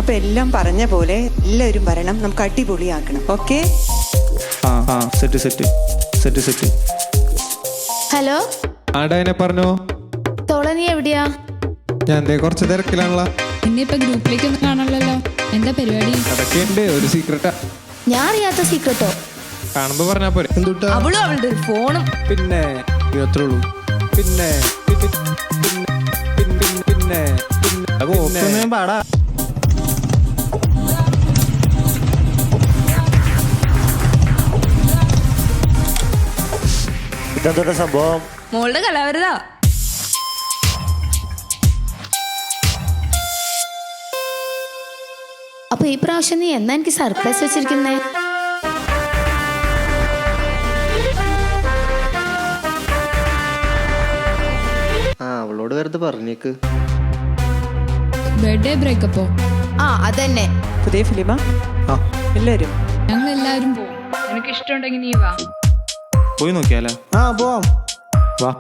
അപ്പൊ എല്ലാം പറഞ്ഞ പോലെ എല്ലാവരും വരണം, നമുക്ക് അടിപൊളിയാക്കണം. ഓക്കെ? സെറ്റ്. ഹലോ ആടാ പറഞ്ഞോ. തോള, നീ എവിടെയാ? ഞാൻ കുറച്ച് തിരക്കിലാണല്ലോ. ഇന്നിപ്പോ ഗ്രൂപ്പിലേക്കൊന്നും കാണാനല്ലോ. എന്താ പരിപാടി? അതൊക്കെ ഉണ്ട്, ഒരു സീക്രട്ടാ. ഞാൻ അറിയാത്ത സീക്രട്ടോ? കാണുമ്പോ പറഞ്ഞാ പോരെ. അവളും അവളുടെ ഒരു ഫോണും. പിന്നെ അത്രേ ഉള്ളൂ. പിന്നെ പാടാ. ഇതെന്താ സംഭവം? മോളുടെ കലാവരതാ. അപ്പൊ ഈ പ്രാവശ്യം നീ എന്നാ എനിക്ക് സർപ്രൈസ് വെച്ചിരിക്കുന്നേ? അവളോട് വെറുതെ പറഞ്ഞേക്ക്. ബർത്ത്ഡേ ബ്രേക്കപ്പോ? അതന്നെ. പുതിയ ഫിലിമാ? എല്ലാവരും ഞങ്ങൾ എല്ലാവരും പോകും. നിനക്ക് ഇഷ്ടമുണ്ടെങ്കിൽ നീ വാ. പോയി നോക്കിയാലോ? പോവാം. വാ.